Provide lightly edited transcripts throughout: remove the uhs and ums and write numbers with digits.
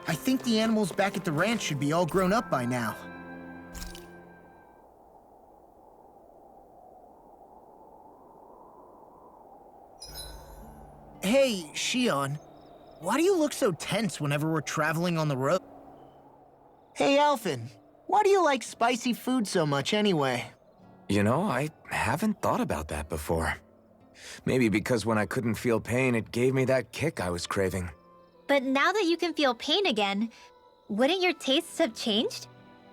I think the animals back at the ranch should be all grown up by now. Hey, Shion. Why do you look so tense whenever we're traveling on the road? Hey, Alphen. Why do you like spicy food so much anyway? You know, I haven't thought about that before. Maybe because when I couldn't feel pain, it gave me that kick I was craving. But now that you can feel pain again, wouldn't your tastes have changed?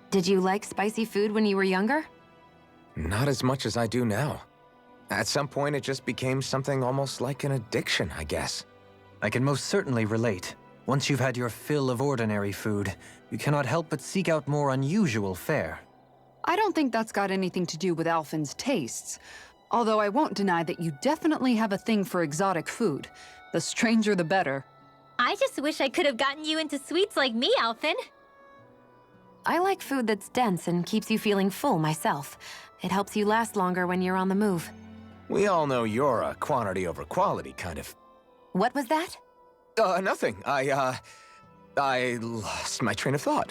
Did you like spicy food when you were younger? Not as much as I do now. At some point, it just became something almost like an addiction, I guess. I can most certainly relate. Once you've had your fill of ordinary food, you cannot help but seek out more unusual fare. I don't think that's got anything to do with Alphen's tastes. Although I won't deny that you definitely have a thing for exotic food. The stranger the better. I just wish I could have gotten you into sweets like me, Alphen. I like food that's dense and keeps you feeling full myself. It helps you last longer when you're on the move. We all know you're a quantity over quality kind of... What was that? Nothing. I lost my train of thought.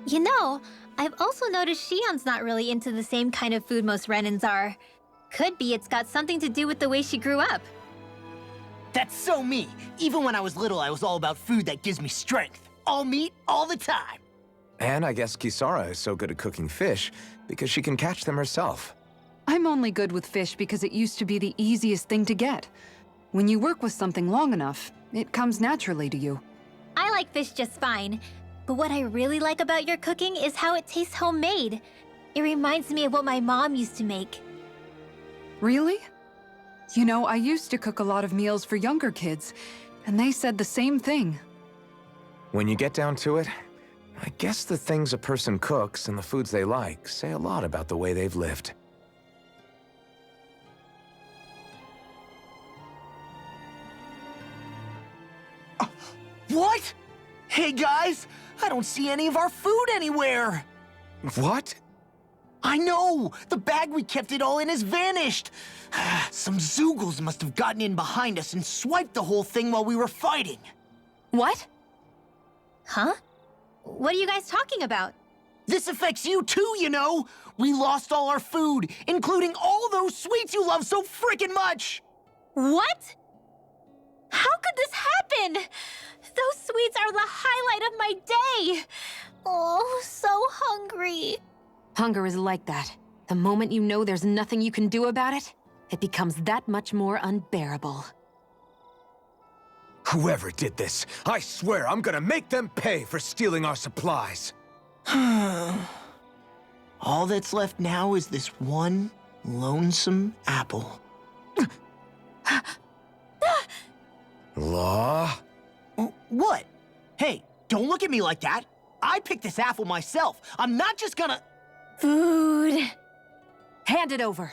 You know, I've also noticed Shion's not really into the same kind of food most Renans are. Could be it's got something to do with the way she grew up. That's so me. Even when I was little, I was all about food that gives me strength. All meat, all the time. And I guess Kisara is so good at cooking fish because she can catch them herself. I'm only good with fish because it used to be the easiest thing to get. When you work with something long enough, it comes naturally to you. I like fish just fine, but what I really like about your cooking is how it tastes homemade. It reminds me of what my mom used to make. Really? You know, I used to cook a lot of meals for younger kids, and they said the same thing. When you get down to it, I guess the things a person cooks and the foods they like say a lot about the way they've lived. What? Hey guys, I don't see any of our food anywhere. What? I know! The bag we kept it all in has vanished! Some Zoogles must have gotten in behind us and swiped the whole thing while we were fighting. What? Huh? What are you guys talking about? This affects you too, you know! We lost all our food, including all those sweets you love so frickin' much! What? How could this happen? Those sweets are the highlight of my day! Oh, so hungry. Hunger is like that. The moment you know there's nothing you can do about it, it becomes that much more unbearable. Whoever did this, I swear I'm gonna make them pay for stealing our supplies. All that's left now is this one lonesome apple. Law? What? Hey, don't look at me like that. I picked this apple myself. I'm not just gonna... Food. Hand it over.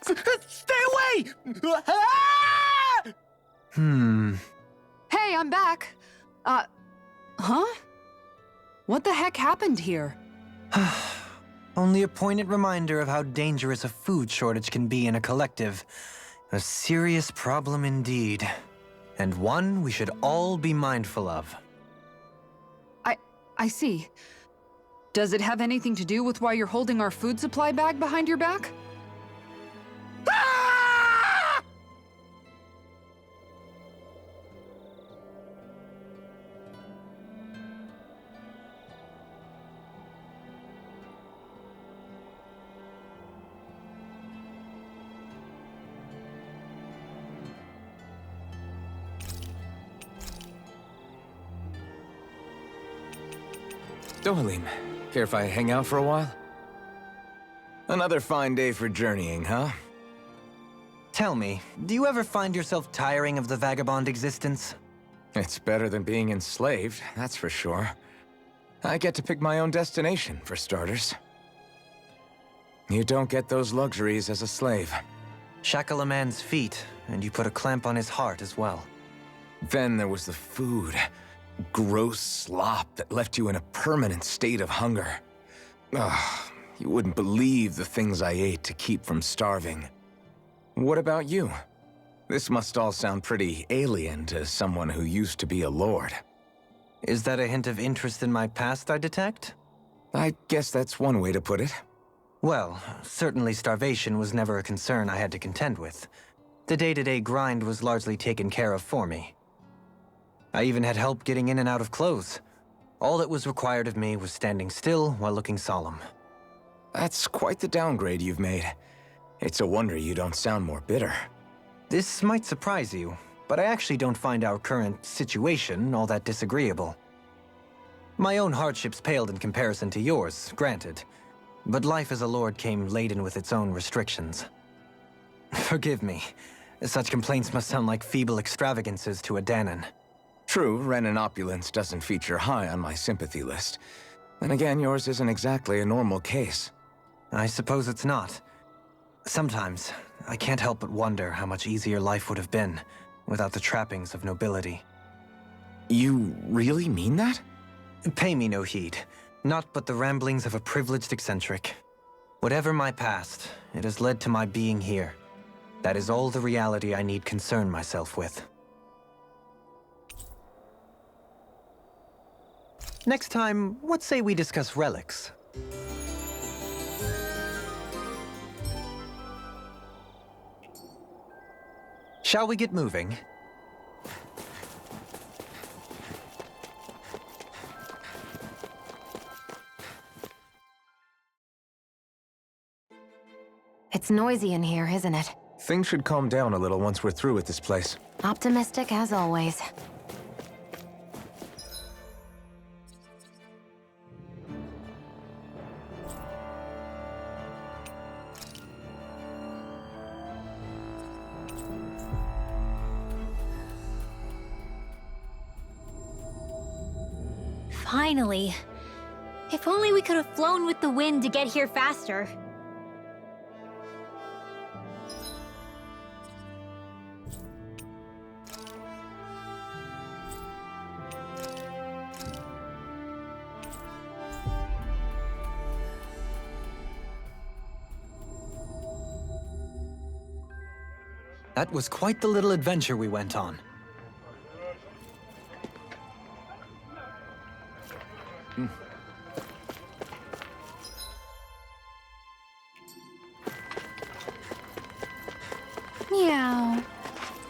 Stay away! Ah! Hey, I'm back. Huh? What the heck happened here? Only a poignant reminder of how dangerous a food shortage can be in a collective. A serious problem indeed. And one we should all be mindful of. I see. Does it have anything to do with why you're holding our food supply bag behind your back? Ah! Dohalim, care if I hang out for a while? Another fine day for journeying, huh? Tell me, do you ever find yourself tiring of the vagabond existence? It's better than being enslaved, that's for sure. I get to pick my own destination, for starters. You don't get those luxuries as a slave. Shackle a man's feet, and you put a clamp on his heart as well. Then there was the food. Gross slop that left you in a permanent state of hunger. Ugh, you wouldn't believe the things I ate to keep from starving. What about you? This must all sound pretty alien to someone who used to be a lord. Is that a hint of interest in my past I detect? I guess that's one way to put it. Well, certainly starvation was never a concern I had to contend with. The day-to-day grind was largely taken care of for me. I even had help getting in and out of clothes. All that was required of me was standing still while looking solemn. That's quite the downgrade you've made. It's a wonder you don't sound more bitter. This might surprise you, but I actually don't find our current situation all that disagreeable. My own hardships paled in comparison to yours, granted. But life as a lord came laden with its own restrictions. Forgive me. Such complaints must sound like feeble extravagances to a Danon. True, Renan opulence doesn't feature high on my sympathy list. Then again, yours isn't exactly a normal case. I suppose it's not. Sometimes, I can't help but wonder how much easier life would have been without the trappings of nobility. You really mean that? Pay me no heed. Not but the ramblings of a privileged eccentric. Whatever my past, it has led to my being here. That is all the reality I need concern myself with. Next time, what say we discuss relics? Shall we get moving? It's noisy in here, isn't it? Things should calm down a little once we're through with this place. Optimistic as always. Finally. If only we could have flown with the wind to get here faster. That was quite the little adventure we went on. Meow.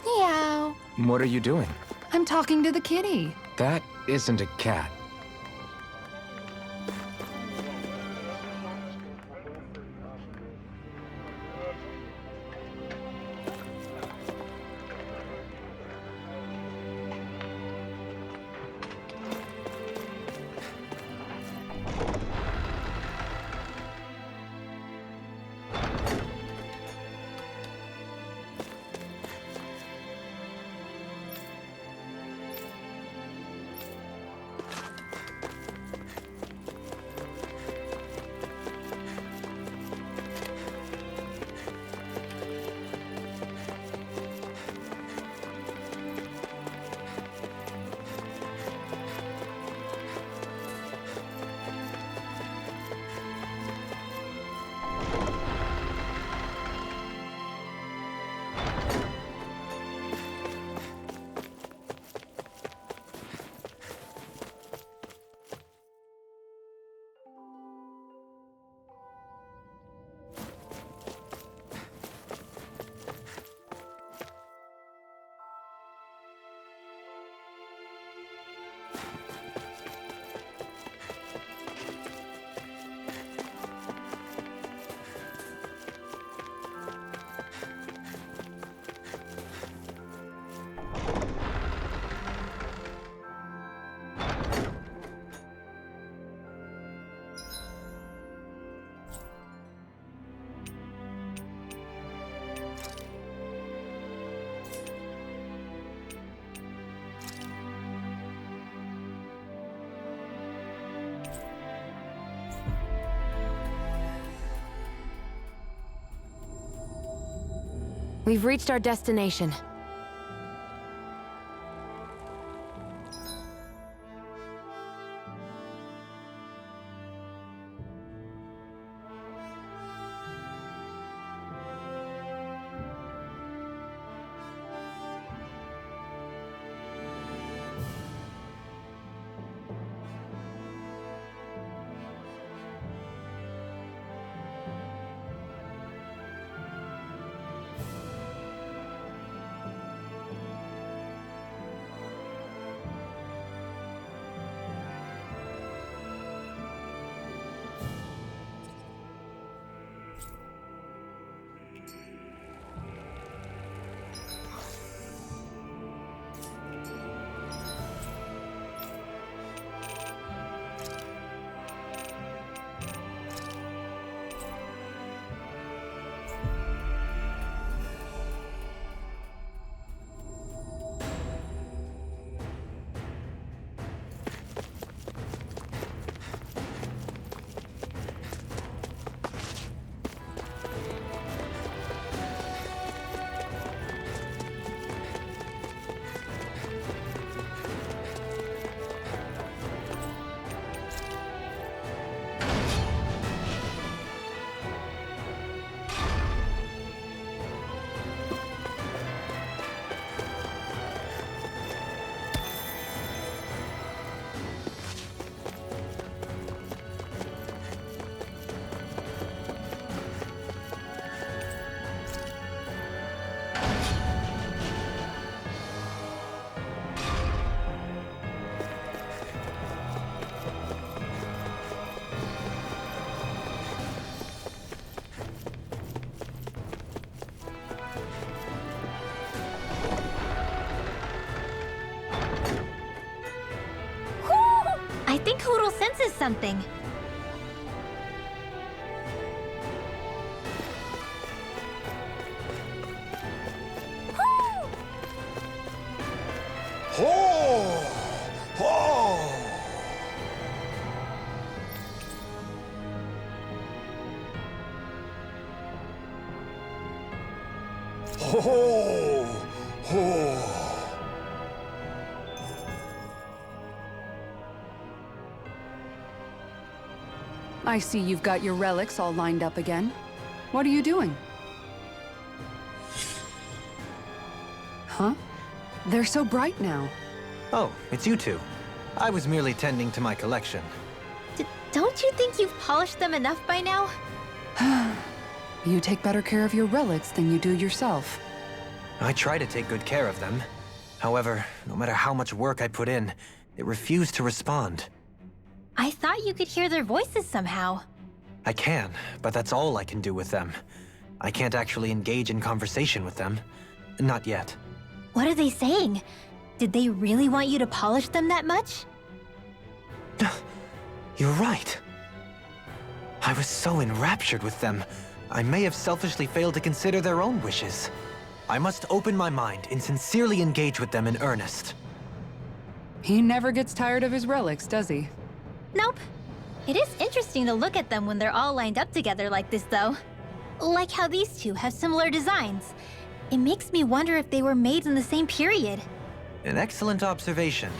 Meow. What are you doing? I'm talking to the kitty. That isn't a cat. We've reached our destination. I think Hoodle senses something. Woo! Oh! Oh! Oh! Oh! I see you've got your relics all lined up again. What are you doing? Huh? They're so bright now. Oh, it's you two. I was merely tending to my collection. Don't you think you've polished them enough by now? You take better care of your relics than you do yourself. I try to take good care of them. However, no matter how much work I put in, they refuse to respond. I thought you could hear their voices somehow. I can, but that's all I can do with them. I can't actually engage in conversation with them. Not yet. What are they saying? Did they really want you to polish them that much? You're right. I was so enraptured with them, I may have selfishly failed to consider their own wishes. I must open my mind and sincerely engage with them in earnest. He never gets tired of his relics, does he? Nope. It is interesting to look at them when they're all lined up together like this, though. Like how these two have similar designs. It makes me wonder if they were made in the same period. An excellent observation.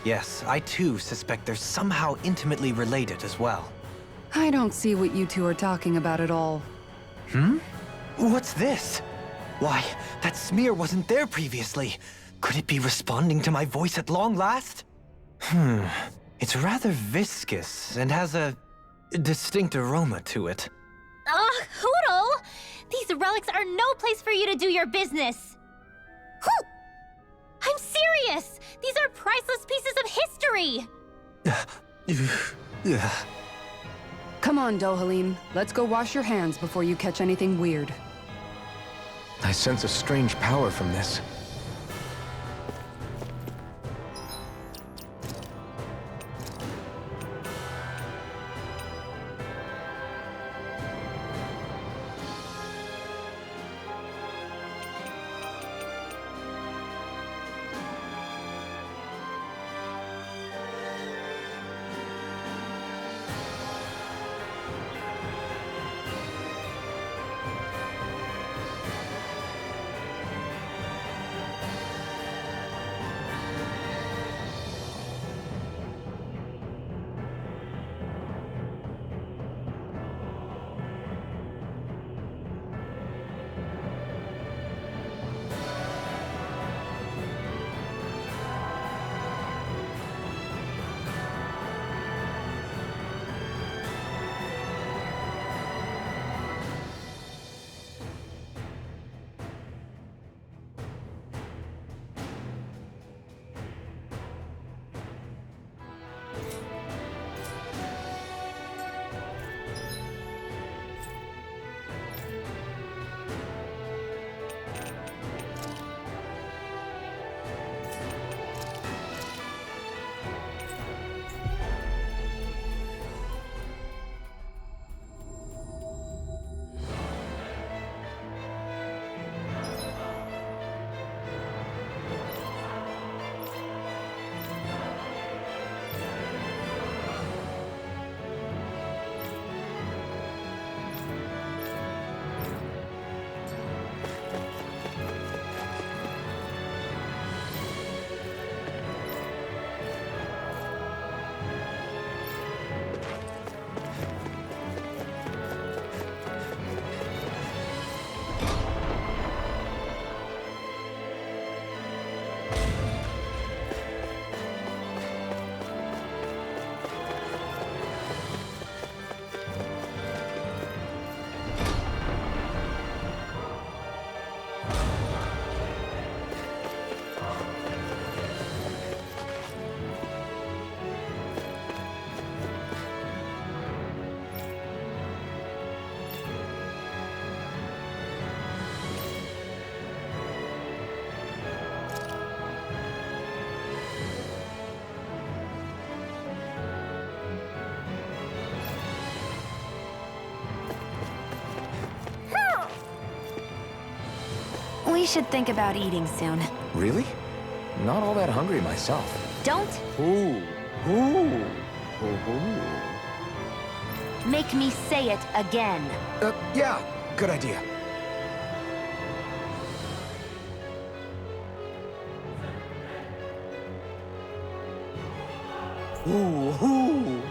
Yes, I too suspect they're somehow intimately related as well. I don't see what you two are talking about at all. What's this? Why, that smear wasn't there previously. Could it be responding to my voice at long last? It's rather viscous and has a distinct aroma to it. Ugh, Hoodle! These relics are no place for you to do your business! Whew! I'm serious! These are priceless pieces of history! Come on, Dohalim. Let's go wash your hands before you catch anything weird. I sense a strange power from this. you should think about eating soon. Really? Not all that hungry myself. Don't Ooh. Ooh. make me say it again. Yeah, good idea. Ooh. Ooh.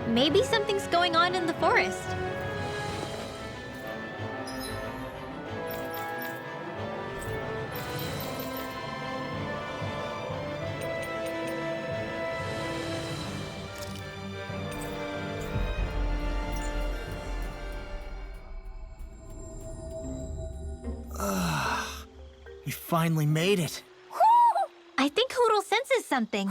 Maybe something's going on in the forest. We finally made it. I think Hoodle senses something.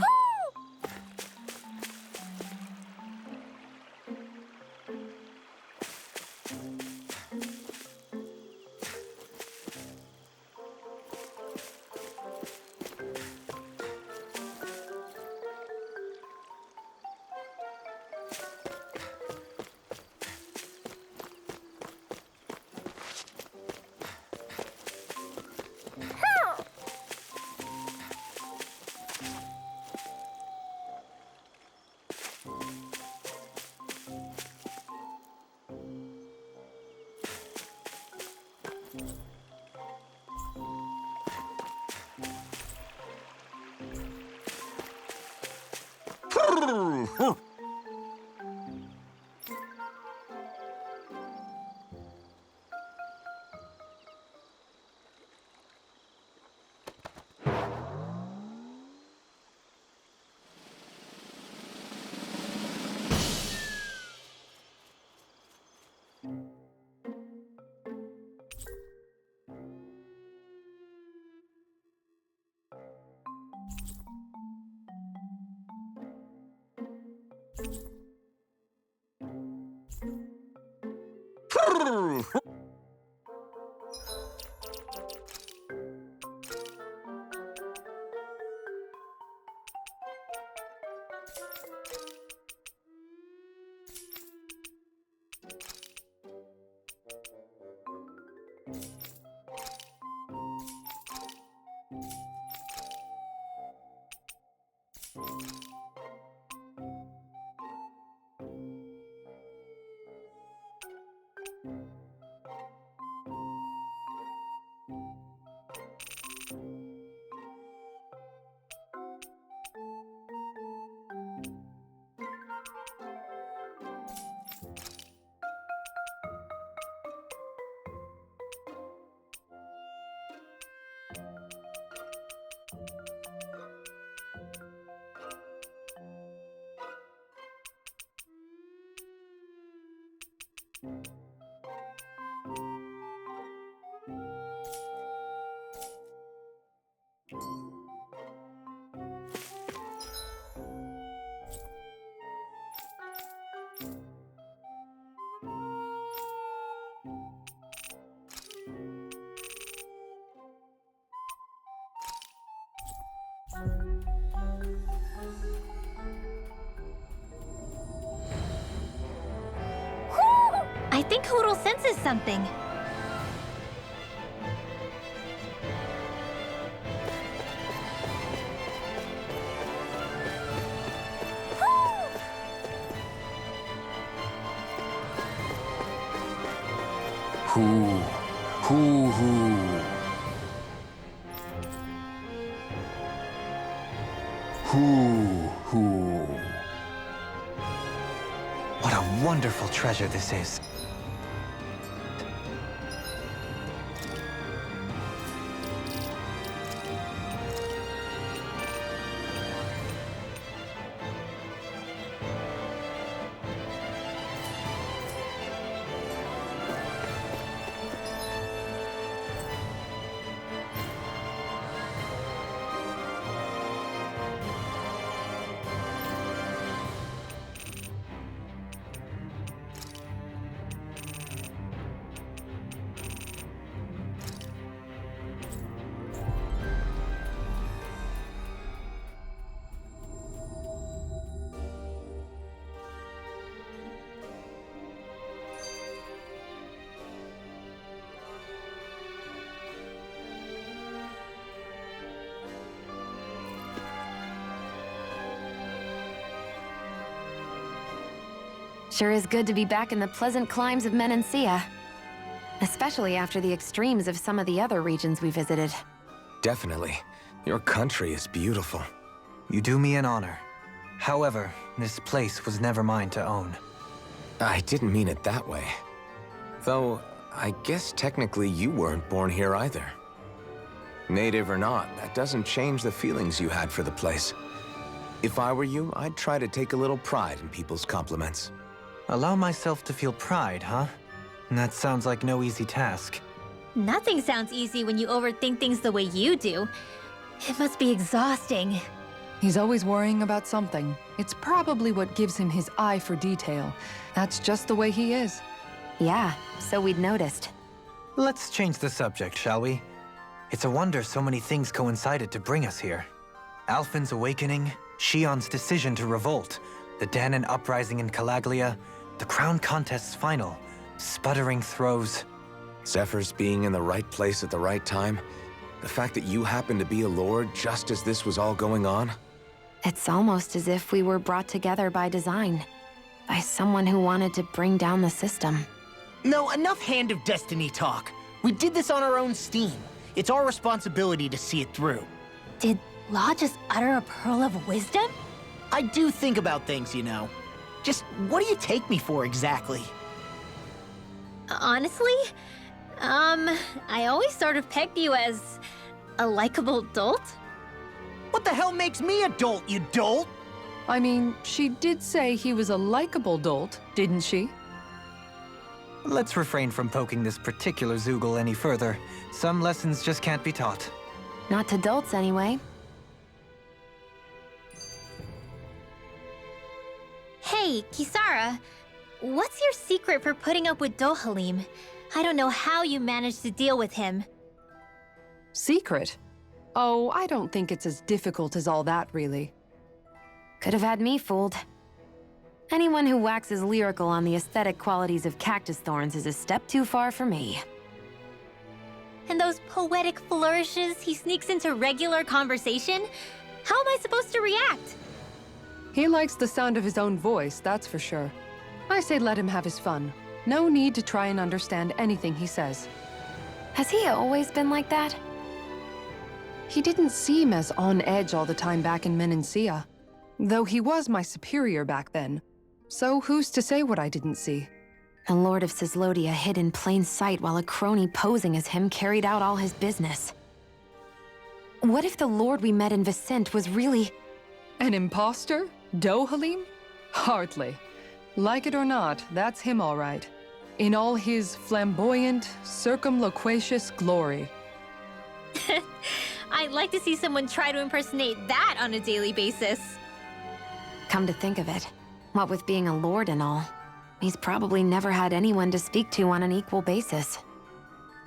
I think Hoodle senses something. Hoo. Hoo hoo. Hoo hoo. What a wonderful treasure this is. Sure is good to be back in the pleasant climes of Menancia. Especially after the extremes of some of the other regions we visited. Definitely. Your country is beautiful. You do me an honor. However, this place was never mine to own. I didn't mean it that way. Though, I guess technically you weren't born here either. Native or not, that doesn't change the feelings you had for the place. If I were you, I'd try to take a little pride in people's compliments. Allow myself to feel pride, huh? That sounds like no easy task. Nothing sounds easy when you overthink things the way you do. It must be exhausting. He's always worrying about something. It's probably what gives him his eye for detail. That's just the way he is. Yeah, so we'd noticed. Let's change the subject, shall we? It's a wonder so many things coincided to bring us here. Alphen's awakening, Shion's decision to revolt, the Danon uprising in Calaglia, the Crown Contest's final, sputtering throws. Zephyr's being in the right place at the right time, the fact that you happened to be a lord just as this was all going on. It's almost as if we were brought together by design. By someone who wanted to bring down the system. No, enough Hand of Destiny talk. We did this on our own steam. It's our responsibility to see it through. Did Law just utter a pearl of wisdom? I do think about things, you know. Just what do you take me for exactly? Honestly, I always sort of pegged you as a likable dolt. What the hell makes me a dolt, you dolt? I mean, she did say he was a likable dolt, didn't she? Let's refrain from poking this particular Zoogle any further. Some lessons just can't be taught. Not to dolts, anyway. Hey, Kisara, what's your secret for putting up with Dohalim? I don't know how you managed to deal with him. Secret? Oh, I don't think it's as difficult as all that, really. Could have had me fooled. Anyone who waxes lyrical on the aesthetic qualities of cactus thorns is a step too far for me. And those poetic flourishes he sneaks into regular conversation? How am I supposed to react? He likes the sound of his own voice, that's for sure. I say let him have his fun. No need to try and understand anything he says. Has he always been like that? He didn't seem as on edge all the time back in Menancia. Though he was my superior back then. So who's to say what I didn't see? The Lord of Cislodia hid in plain sight while a crony posing as him carried out all his business. What if the Lord we met in Vicente was really... An imposter? Dohalim? Hardly. Like it or not, that's him all right. In all his flamboyant, circumloquacious glory. I'd like to see someone try to impersonate that on a daily basis. Come to think of it, what with being a lord and all, he's probably never had anyone to speak to on an equal basis.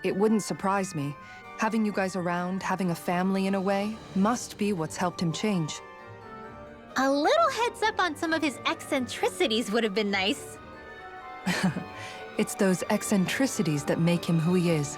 It wouldn't surprise me. Having you guys around, having a family in a way, must be what's helped him change. A little heads up on some of his eccentricities would have been nice. It's those eccentricities that make him who he is.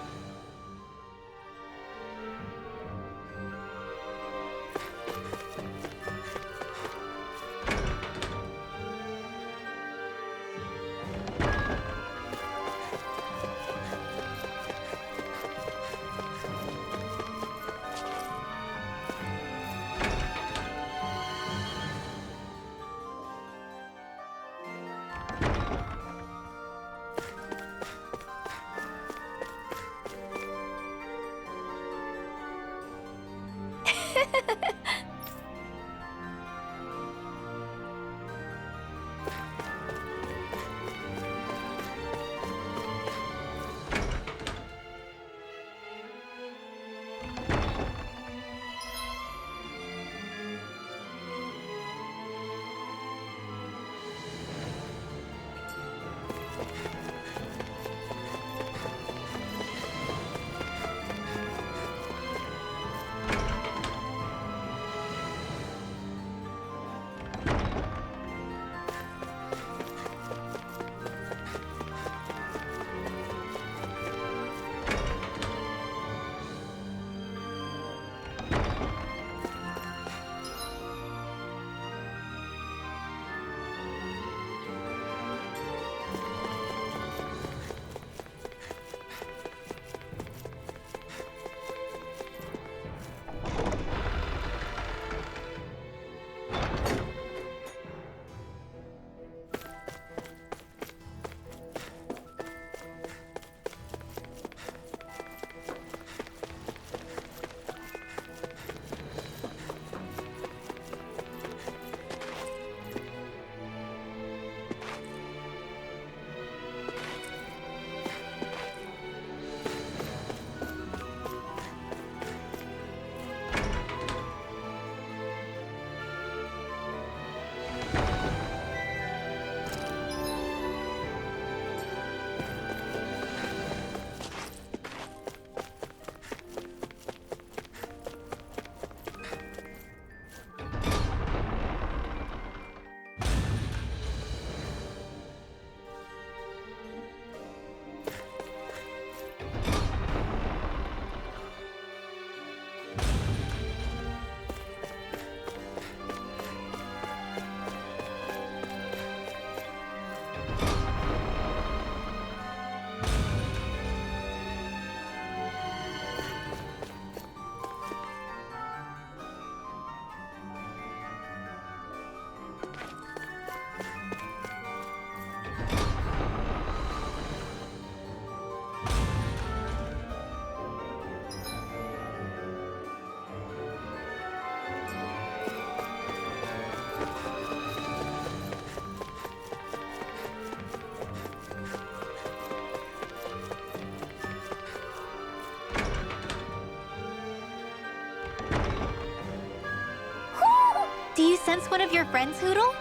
one of your friends, Hoodle?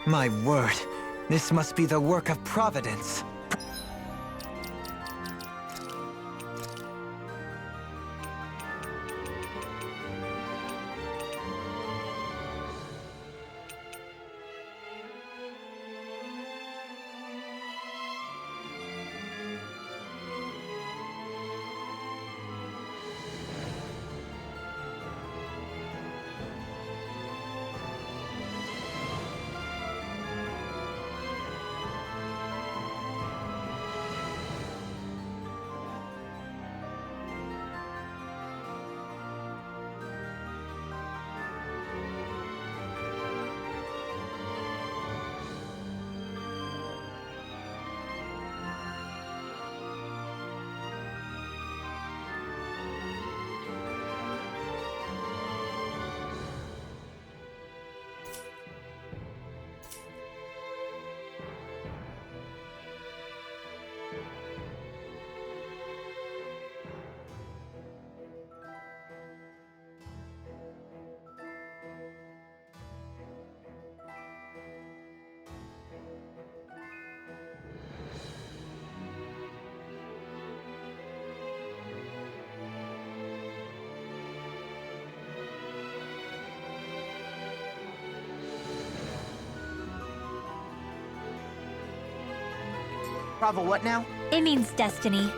My word, this must be the work of Providence. Bravo, what now? It means destiny.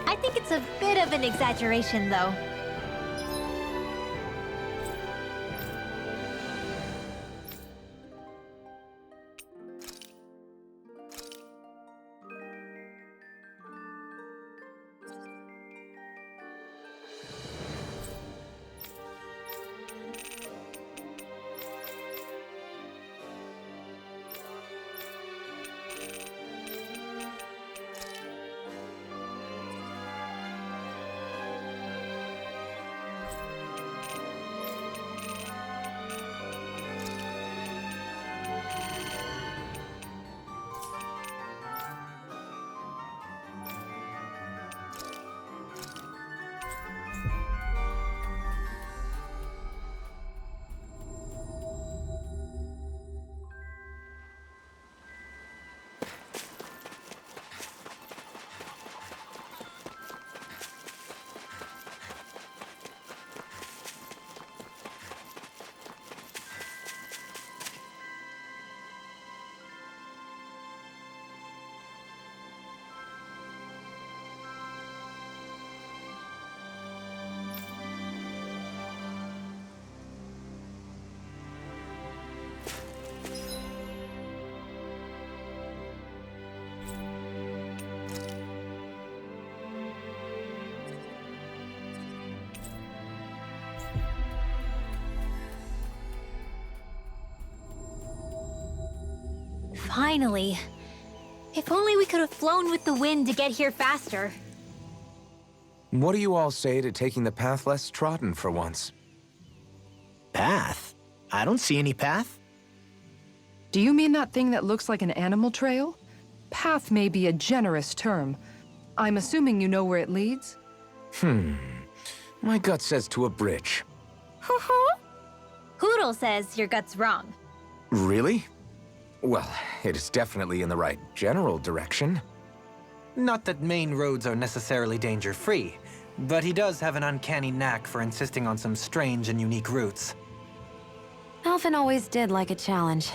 I think it's a bit of an exaggeration, though. Finally. If only we could have flown with the wind to get here faster. What do you all say to taking the path less trodden for once? Path? I don't see any path. Do you mean that thing that looks like an animal trail? Path may be a generous term. I'm assuming you know where it leads? My gut says to a bridge. Hoodle says your gut's wrong. Really? Well, it is definitely in the right general direction. Not that main roads are necessarily danger-free, but he does have an uncanny knack for insisting on some strange and unique routes. Alvin always did like a challenge.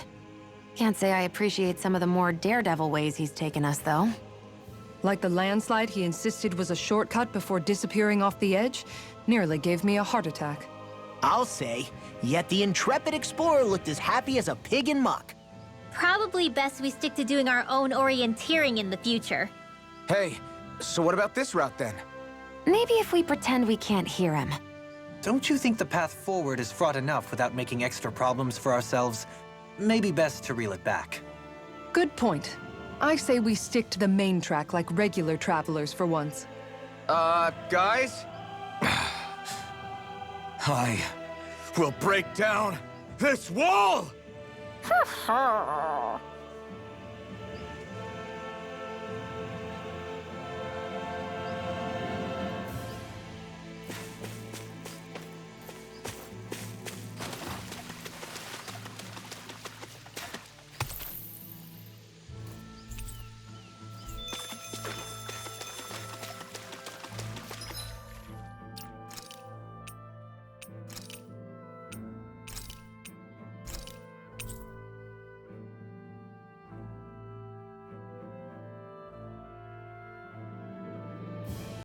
Can't say I appreciate some of the more daredevil ways he's taken us, though. Like the landslide he insisted was a shortcut before disappearing off the edge? Nearly gave me a heart attack. I'll say, yet the intrepid explorer looked as happy as a pig in muck. Probably best we stick to doing our own orienteering in the future. Hey, so what about this route then? Maybe if we pretend we can't hear him. Don't you think the path forward is fraught enough without making extra problems for ourselves? Maybe best to reel it back. Good point. I say we stick to the main track like regular travelers for once. Guys? I will break down This wall!